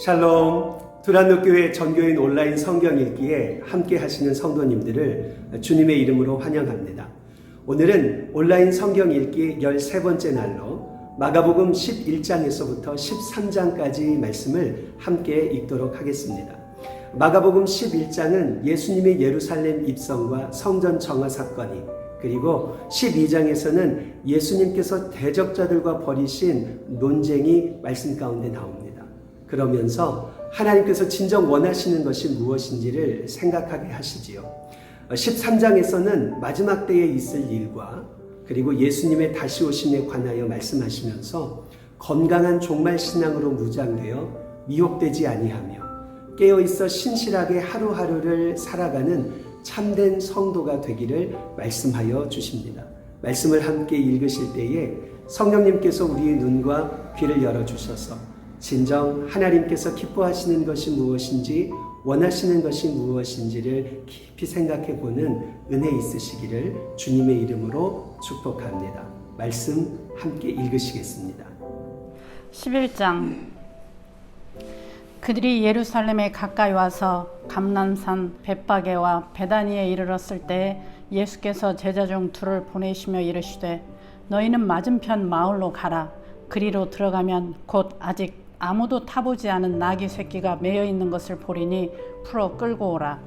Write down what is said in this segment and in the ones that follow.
샬롬, 두란노교회 전교인 온라인 성경 읽기에 함께 하시는 성도님들을 주님의 이름으로 환영합니다. 오늘은 온라인 성경 읽기 13번째 날로 마가복음 11장에서부터 13장까지 말씀을 함께 읽도록 하겠습니다. 마가복음 11장은 예수님의 예루살렘 입성과 성전 정화 사건이, 그리고 12장에서는 예수님께서 대적자들과 벌이신 논쟁이 말씀 가운데 나옵니다. 그러면서 하나님께서 진정 원하시는 것이 무엇인지를 생각하게 하시지요. 13장에서는 마지막 때에 있을 일과 그리고 예수님의 다시 오심에 관하여 말씀하시면서 건강한 종말 신앙으로 무장되어 미혹되지 아니하며 깨어있어 신실하게 하루하루를 살아가는 참된 성도가 되기를 말씀하여 주십니다. 말씀을 함께 읽으실 때에 성령님께서 우리의 눈과 귀를 열어주셔서 진정 하나님께서 기뻐하시는 것이 무엇인지, 원하시는 것이 무엇인지를 깊이 생각해 보는 은혜 있으시기를 주님의 이름으로 축복합니다. 말씀 함께 읽으시겠습니다. 11장. 그들이 예루살렘에 가까이 와서 감람산 벳바게와 베다니에 이르렀을 때 예수께서 제자 중 둘을 보내시며 이르시되 너희는 맞은편 마을로 가라. 그리로 들어가면 곧 아직 아무도 타보지 않은 나귀 새끼가 매여 있는 것을 보리니 풀어 끌고 오라.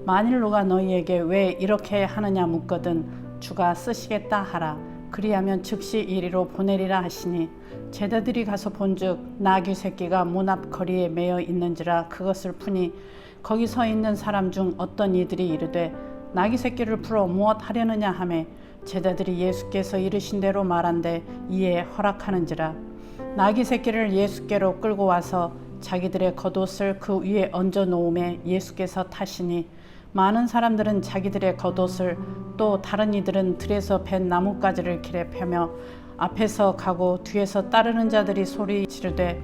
만일 누가 너희에게 왜 이렇게 하느냐 묻거든 주가 쓰시겠다 하라. 그리하면 즉시 이리로 보내리라 하시니 제자들이 가서 본즉 나귀 새끼가 문 앞 거리에 매여 있는지라 그것을 푸니 거기 서 있는 사람 중 어떤 이들이 이르되 나귀 새끼를 풀어 무엇 하려느냐 하매 제자들이 예수께서 이르신 대로 말한대 이에 허락하는지라. 나귀 새끼를 예수께로 끌고 와서 자기들의 겉옷을 그 위에 얹어 놓음에 예수께서 타시니 많은 사람들은 자기들의 겉옷을 또 다른 이들은 들에서 벤 나뭇가지를 길에 펴며 앞에서 가고 뒤에서 따르는 자들이 소리 지르되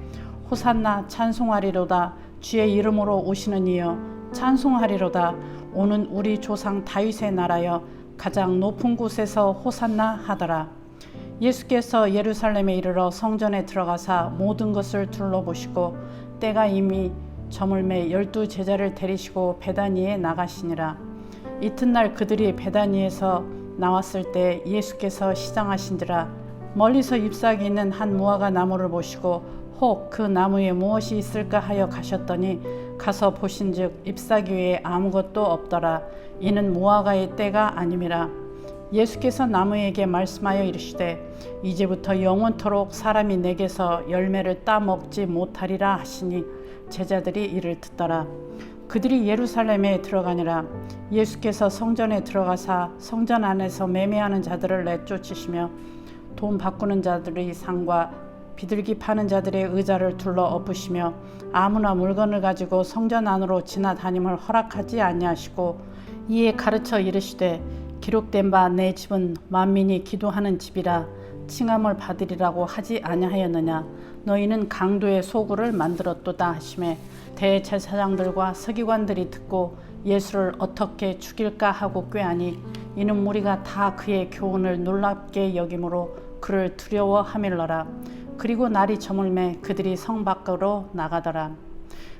호산나 찬송하리로다. 주의 이름으로 오시는 이여 찬송하리로다. 오는 우리 조상 다윗의 나라여 가장 높은 곳에서 호산나 하더라. 예수께서 예루살렘에 이르러 성전에 들어가사 모든 것을 둘러보시고 때가 이미 저물매 12 제자를 데리시고 베다니에 나가시니라. 이튿날 그들이 베다니에서 나왔을 때 예수께서 시장하신지라. 멀리서 잎사귀 있는 한 무화과 나무를 보시고 혹 그 나무에 무엇이 있을까 하여 가셨더니 가서 보신즉 잎사귀 외에 아무것도 없더라. 이는 무화과의 때가 아님이라. 예수께서 나무에게 말씀하여 이르시되 이제부터 영원토록 사람이 내게서 열매를 따먹지 못하리라 하시니 제자들이 이를 듣더라. 그들이 예루살렘에 들어가니라. 예수께서 성전에 들어가사 성전 안에서 매매하는 자들을 내쫓으시며 돈 바꾸는 자들의 상과 비둘기 파는 자들의 의자를 둘러 엎으시며 아무나 물건을 가지고 성전 안으로 지나다님을 허락하지 아니하시고 이에 가르쳐 이르시되 기록된 바 내 집은 만민이 기도하는 집이라 칭함을 받으리라고 하지 아니하였느냐. 너희는 강도의 소굴을 만들었도다 하시매 대제사장들과 서기관들이 듣고 예수를 어떻게 죽일까 하고 꾀하니 이는 무리가 다 그의 교훈을 놀랍게 여김으로 그를 두려워하밀러라. 그리고 날이 저물매 그들이 성 밖으로 나가더라.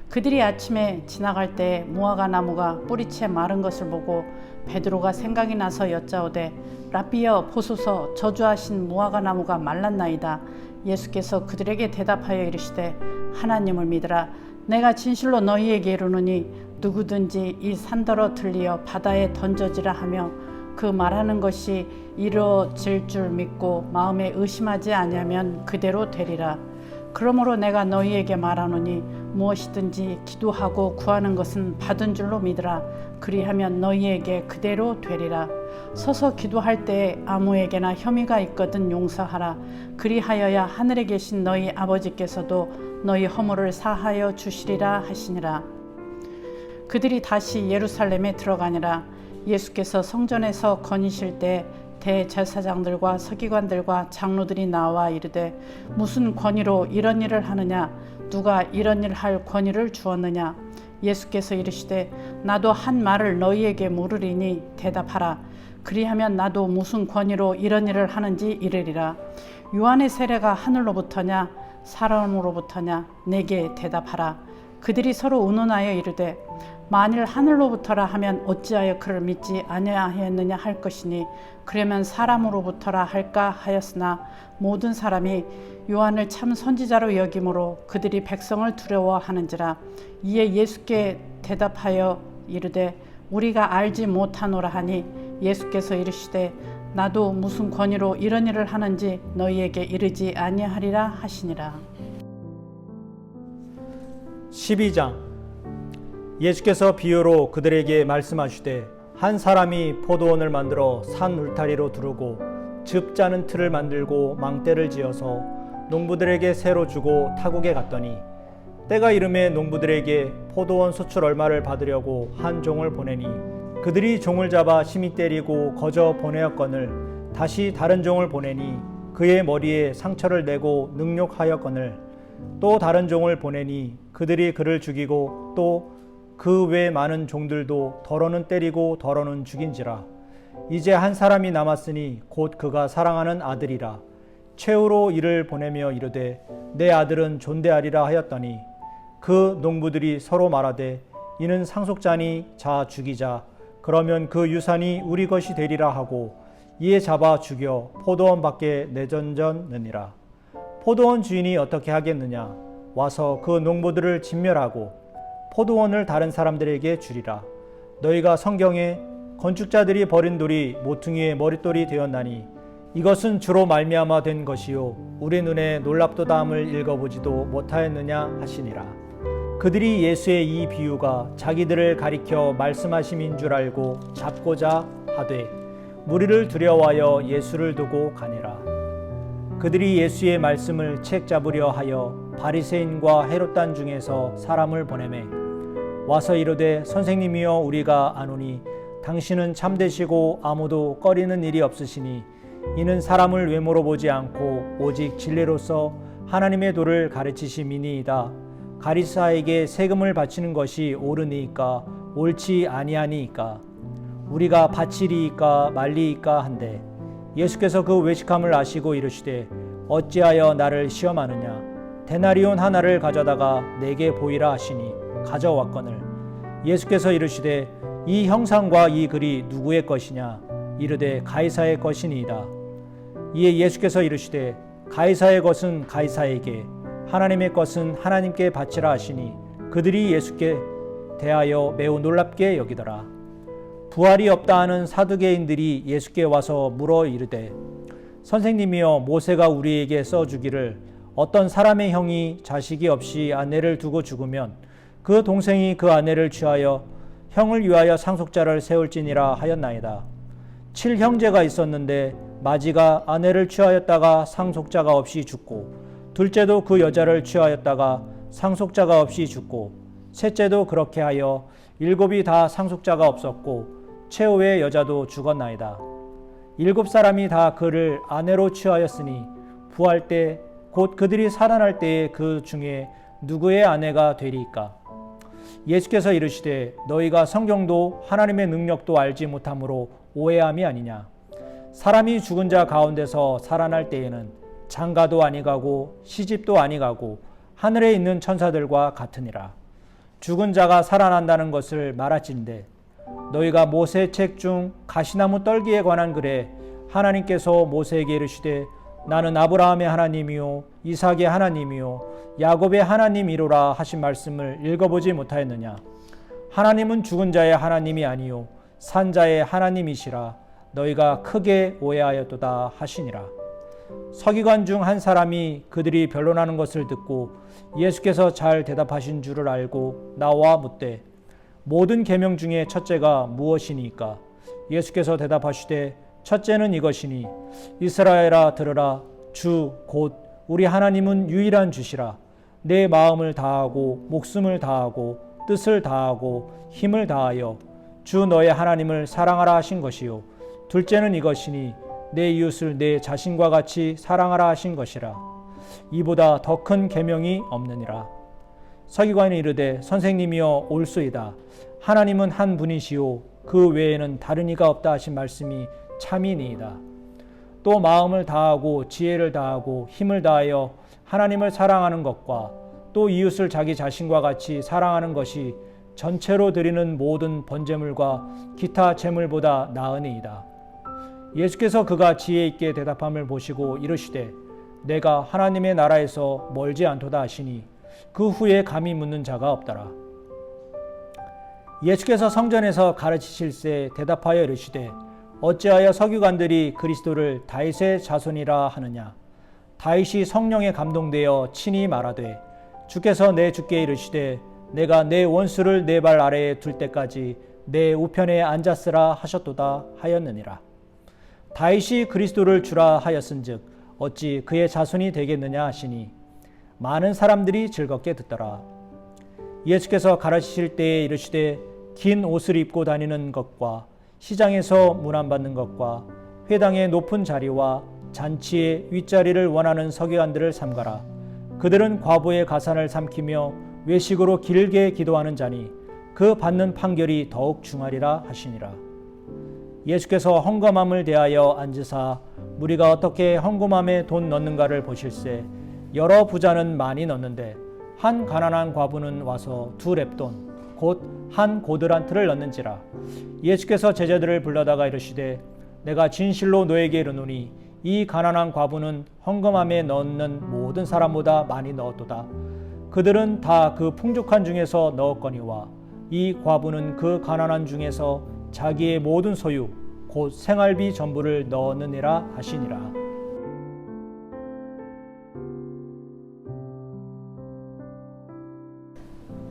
그들이 아침에 지나갈 때 무화과 나무가 뿌리채 마른 것을 보고 베드로가 생각이 나서 여짜오되 라비여 보소서 저주하신 무화과 나무가 말랐나이다. 예수께서 그들에게 대답하여 이르시되 하나님을 믿으라. 내가 진실로 너희에게 이르노니 누구든지 이 산더러 들리어 바다에 던져지라 하며 그 말하는 것이 이루어질 줄 믿고 마음에 의심하지 아니하면 그대로 되리라. 그러므로 내가 너희에게 말하노니 무엇이든지 기도하고 구하는 것은 받은 줄로 믿으라. 그리하면 너희에게 그대로 되리라. 서서 기도할 때에 아무에게나 혐의가 있거든 용서하라. 그리하여야 하늘에 계신 너희 아버지께서도 너희 허물을 사하여 주시리라 하시니라. 그들이 다시 예루살렘에 들어가니라. 예수께서 성전에서 거니실 때 대제사장들과 서기관들과 장로들이 나와 이르되 무슨 권위로 이런 일을 하느냐? 누가 이런 일 할 권위를 주었느냐? 예수께서 이르시되 나도 한 말을 너희에게 물으리니 대답하라. 그리하면 나도 무슨 권위로 이런 일을 하는지 이르리라. 요한의 세례가 하늘로부터냐 사람으로부터냐? 내게 대답하라. 그들이 서로 의논하여 이르되 만일 하늘로부터라 하면 어찌하여 그를 믿지 아니하였느냐 할 것이니 그러면 사람으로부터라 할까 하였으나 모든 사람이 요한을 참 선지자로 여김으로 그들이 백성을 두려워하는지라. 이에 예수께 대답하여 이르되 우리가 알지 못하노라 하니 예수께서 이르시되 나도 무슨 권위로 이런 일을 하는지 너희에게 이르지 아니하리라 하시니라. 12장. 예수께서 비유로 그들에게 말씀하시되 한 사람이 포도원을 만들어 산 울타리로 두르고 즙 짜는 틀을 만들고 망대를 지어서 농부들에게 새로 주고 타국에 갔더니 때가 이름에 농부들에게 포도원 수출 얼마를 받으려고 한 종을 보내니 그들이 종을 잡아 심히 때리고 거저 보내었거늘 다시 다른 종을 보내니 그의 머리에 상처를 내고 능욕하였거늘 또 다른 종을 보내니 그들이 그를 죽이고 또 그 외 많은 종들도 더러는 때리고 더러는 죽인지라. 이제 한 사람이 남았으니 곧 그가 사랑하는 아들이라. 최후로 이를 보내며 이르되 내 아들은 존대하리라 하였더니 그 농부들이 서로 말하되 이는 상속자니 자 죽이자. 그러면 그 유산이 우리 것이 되리라 하고 이에 잡아 죽여 포도원 밖에 내던졌느니라. 포도원 주인이 어떻게 하겠느냐? 와서 그 농부들을 진멸하고 포도원을 다른 사람들에게 주리라. 너희가 성경에 건축자들이 버린 돌이 모퉁이의 머릿돌이 되었나니 이것은 주로 말미암아 된 것이요 우리 눈에 놀랍도다함을 읽어보지도 못하였느냐 하시니라. 그들이 예수의 이 비유가 자기들을 가리켜 말씀하심인 줄 알고 잡고자 하되 무리를 두려워하여 예수를 두고 가니라. 그들이 예수의 말씀을 책 잡으려 하여 바리새인과 헤롯단 중에서 사람을 보내매 와서 이르되 선생님이여 우리가 아노니 당신은 참되시고 아무도 꺼리는 일이 없으시니 이는 사람을 외모로 보지 않고 오직 진리로서 하나님의 도를 가르치심이니이다. 가리사에게 세금을 바치는 것이 옳으니이까 옳지 아니하니이까 우리가 바치리이까 말리이까 한데 예수께서 그 외식함을 아시고 이르시되 어찌하여 나를 시험하느냐? 데나리온 하나를 가져다가 내게 보이라 하시니 가져왔거늘 예수께서 이르시되 이 형상과 이 글이 누구의 것이냐? 이르되 가이사의 것이니이다. 이에 예수께서 이르시되 가이사의 것은 가이사에게 하나님의 것은 하나님께 바치라 하시니 그들이 예수께 대하여 매우 놀랍게 여기더라. 부활이 없다 하는 사두개인들이 예수께 와서 물어 이르되 선생님이여 모세가 우리에게 써주기를 어떤 사람의 형이 자식이 없이 아내를 두고 죽으면 그 동생이 그 아내를 취하여 형을 위하여 상속자를 세울지니라 하였나이다. 7형제가 있었는데 마지가 아내를 취하였다가 상속자가 없이 죽고 둘째도 그 여자를 취하였다가 상속자가 없이 죽고 셋째도 그렇게 하여 7이 다 상속자가 없었고 최후의 여자도 죽었나이다. 7사람이 다 그를 아내로 취하였으니 부활 때 곧 그들이 살아날 때에 그 중에 누구의 아내가 되리이까? 예수께서 이르시되 너희가 성경도 하나님의 능력도 알지 못함으로 오해함이 아니냐? 사람이 죽은 자 가운데서 살아날 때에는 장가도 아니가고 시집도 아니가고 하늘에 있는 천사들과 같으니라. 죽은 자가 살아난다는 것을 말할진대 너희가 모세 책 중 가시나무 떨기에 관한 글에 하나님께서 모세에게 이르시되 나는 아브라함의 하나님이요 이삭의 하나님이요 야곱의 하나님이로라 하신 말씀을 읽어보지 못하였느냐? 하나님은 죽은 자의 하나님이 아니요 산 자의 하나님이시라. 너희가 크게 오해하였도다 하시니라. 서기관 중 한 사람이 그들이 변론하는 것을 듣고 예수께서 잘 대답하신 줄을 알고 나와 묻되 모든 계명 중에 첫째가 무엇이니까? 예수께서 대답하시되 첫째는 이것이니 이스라엘아 들으라 주 곧 우리 하나님은 유일한 주시라. 내 마음을 다하고 목숨을 다하고 뜻을 다하고 힘을 다하여 주 너의 하나님을 사랑하라 하신 것이요. 둘째는 이것이니 내 이웃을 내 자신과 같이 사랑하라 하신 것이라. 이보다 더 큰 계명이 없느니라. 서기관이 이르되 선생님이여 옳소이다. 하나님은 한 분이시요 그 외에는 다른 이가 없다 하신 말씀이 참이니이다. 또 마음을 다하고 지혜를 다하고 힘을 다하여 하나님을 사랑하는 것과 또 이웃을 자기 자신과 같이 사랑하는 것이 전체로 드리는 모든 번제물과 기타 제물보다 나으니이다. 예수께서 그가 지혜 있게 대답함을 보시고 이르시되 내가 하나님의 나라에서 멀지 않도다 하시니 그 후에 감히 묻는 자가 없더라. 예수께서 성전에서 가르치실새 대답하여 이르시되 어찌하여 서기관들이 그리스도를 다윗의 자손이라 하느냐. 다윗이 성령에 감동되어 친히 말하되 주께서 내 주께 이르시되 내가 내 원수를 내 발 아래에 둘 때까지 내 우편에 앉았으라 하셨도다 하였느니라. 다윗이 그리스도를 주라 하였은즉 어찌 그의 자손이 되겠느냐 하시니 많은 사람들이 즐겁게 듣더라. 예수께서 가르치실 때에 이르시되 긴 옷을 입고 다니는 것과 시장에서 문안받는 것과 회당의 높은 자리와 잔치의 윗자리를 원하는 서기관들을 삼가라. 그들은 과부의 가산을 삼키며 외식으로 길게 기도하는 자니 그 받는 판결이 더욱 중하리라 하시니라. 예수께서 헝검함을 대하여 앉으사 무리가 어떻게 헝검함에 돈 넣는가를 보실새 여러 부자는 많이 넣는데 한 가난한 과부는 와서 2렙돈 곧 한 고드란트를 넣는지라. 예수께서 제자들을 불러다가 이르시되 내가 진실로 너에게 이르노니 이 가난한 과부는 헝검함에 넣는 모든 사람보다 많이 넣었도다. 그들은 다 그 풍족한 중에서 넣었거니와 이 과부는 그 가난한 중에서 자기의 모든 소유 곧 생활비 전부를 넣었느니라 하시니라.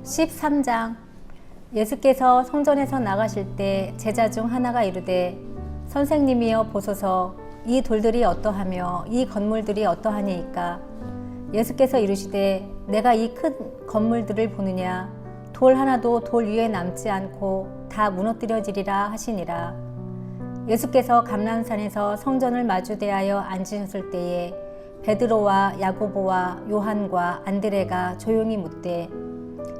(13장) 예수께서 성전에서 나가실 때 제자 중 하나가 이르되 선생님이여 보소서 이 돌들이 어떠하며 이 건물들이 어떠하니이까. 예수께서 이르시되 내가 이 큰 건물들을 보느냐. 돌 하나도 돌 위에 남지 않고 다 무너뜨려지리라 하시니라. 예수께서 감람산에서 성전을 마주대하여 앉으셨을 때에 베드로와 야고보와 요한과 안드레가 조용히 묻되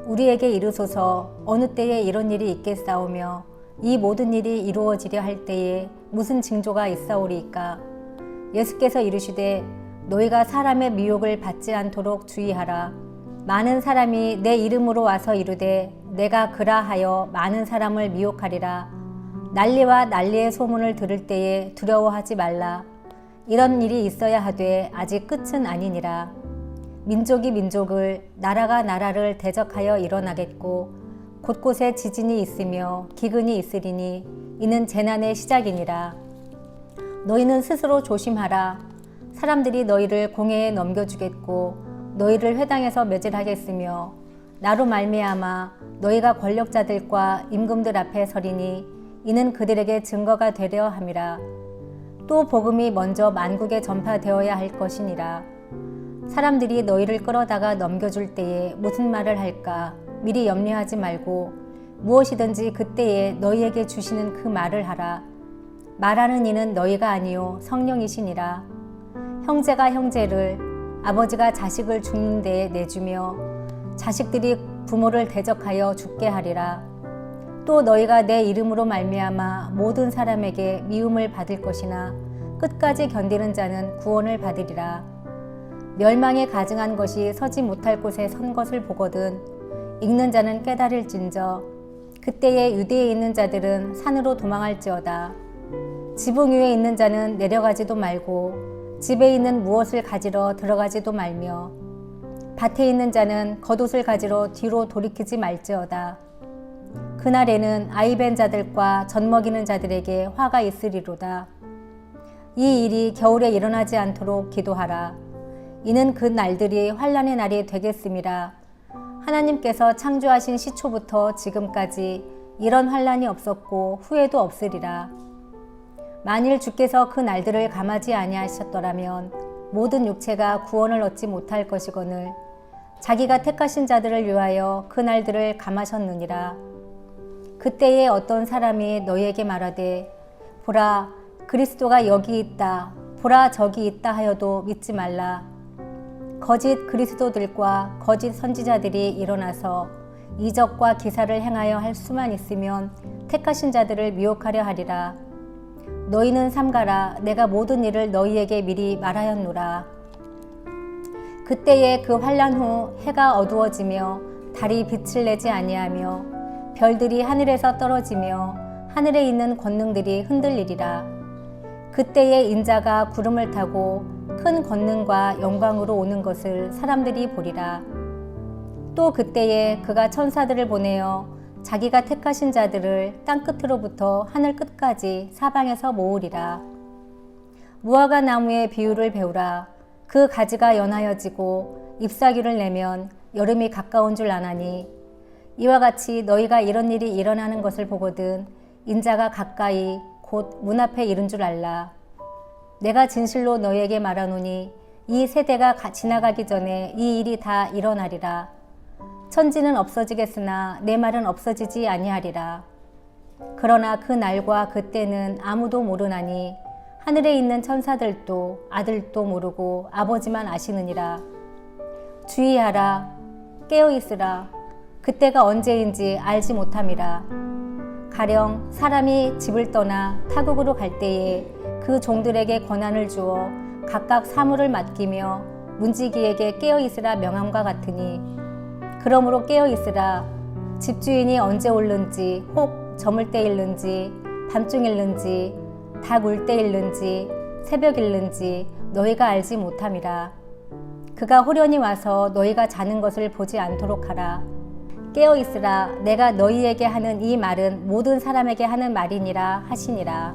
우리에게 이르소서 어느 때에 이런 일이 있겠사오며 이 모든 일이 이루어지려 할 때에 무슨 징조가 있사오리이까. 예수께서 이르시되 너희가 사람의 미혹을 받지 않도록 주의하라. 많은 사람이 내 이름으로 와서 이르되 내가 그라 하여 많은 사람을 미혹하리라. 난리와 난리의 소문을 들을 때에 두려워하지 말라. 이런 일이 있어야 하되 아직 끝은 아니니라. 민족이 민족을 나라가 나라를 대적하여 일어나겠고 곳곳에 지진이 있으며 기근이 있으리니 이는 재난의 시작이니라. 너희는 스스로 조심하라. 사람들이 너희를 공회에 넘겨주겠고 너희를 회당에서 매질하겠으며 나로 말미암아 너희가 권력자들과 임금들 앞에 서리니 이는 그들에게 증거가 되려 함이라. 또 복음이 먼저 만국에 전파되어야 할 것이니라. 사람들이 너희를 끌어다가 넘겨줄 때에 무슨 말을 할까 미리 염려하지 말고 무엇이든지 그때에 너희에게 주시는 그 말을 하라. 말하는 이는 너희가 아니요 성령이시니라. 형제가 형제를 아버지가 자식을 죽는 데에 내주며 자식들이 부모를 대적하여 죽게 하리라. 또 너희가 내 이름으로 말미암아 모든 사람에게 미움을 받을 것이나 끝까지 견디는 자는 구원을 받으리라. 멸망에 가증한 것이 서지 못할 곳에 선 것을 보거든 읽는 자는 깨달을진저 그때에 유대에 있는 자들은 산으로 도망할지어다. 지붕 위에 있는 자는 내려가지도 말고 집에 있는 무엇을 가지러 들어가지도 말며 밭에 있는 자는 겉옷을 가지러 뒤로 돌이키지 말지어다. 그날에는 아이 벤 자들과 젖 먹이는 자들에게 화가 있으리로다. 이 일이 겨울에 일어나지 않도록 기도하라. 이는 그 날들이 환난의 날이 되겠음이라. 하나님께서 창조하신 시초부터 지금까지 이런 환난이 없었고 후에도 없으리라. 만일 주께서 그 날들을 감하지 아니하셨더라면 모든 육체가 구원을 얻지 못할 것이거늘 자기가 택하신 자들을 위하여 그 날들을 감하셨느니라. 그때에 어떤 사람이 너희에게 말하되 보라 그리스도가 여기 있다 보라 저기 있다 하여도 믿지 말라. 거짓 그리스도들과 거짓 선지자들이 일어나서 이적과 기사를 행하여 할 수만 있으면 택하신 자들을 미혹하려 하리라. 너희는 삼가라. 내가 모든 일을 너희에게 미리 말하였노라. 그때에 그 환난 후 해가 어두워지며 달이 빛을 내지 아니하며 별들이 하늘에서 떨어지며 하늘에 있는 권능들이 흔들리리라. 그때에 인자가 구름을 타고 큰 권능과 영광으로 오는 것을 사람들이 보리라. 또 그때에 그가 천사들을 보내어 자기가 택하신 자들을 땅끝으로부터 하늘 끝까지 사방에서 모으리라. 무화과 나무의 비유를 배우라. 그 가지가 연하여지고 잎사귀를 내면 여름이 가까운 줄 아나니 이와 같이 너희가 이런 일이 일어나는 것을 보거든 인자가 가까이 곧 문 앞에 이른 줄 알라. 내가 진실로 너희에게 말하노니 이 세대가 지나가기 전에 이 일이 다 일어나리라. 천지는 없어지겠으나 내 말은 없어지지 아니하리라. 그러나 그 날과 그 때는 아무도 모르나니 하늘에 있는 천사들도 아들도 모르고 아버지만 아시느니라. 주의하라. 깨어있으라. 그때가 언제인지 알지 못함이라. 가령 사람이 집을 떠나 타국으로 갈 때에 그 종들에게 권한을 주어 각각 사물을 맡기며 문지기에게 깨어있으라 명함과 같으니 그러므로 깨어있으라. 집주인이 언제 올는지 혹 저물 때 일는지 밤중 일는지 닭 울 때 일는지 새벽 일는지 너희가 알지 못함이라. 그가 호련히 와서 너희가 자는 것을 보지 않도록 하라. 깨어있으라. 내가 너희에게 하는 이 말은 모든 사람에게 하는 말이니라 하시니라.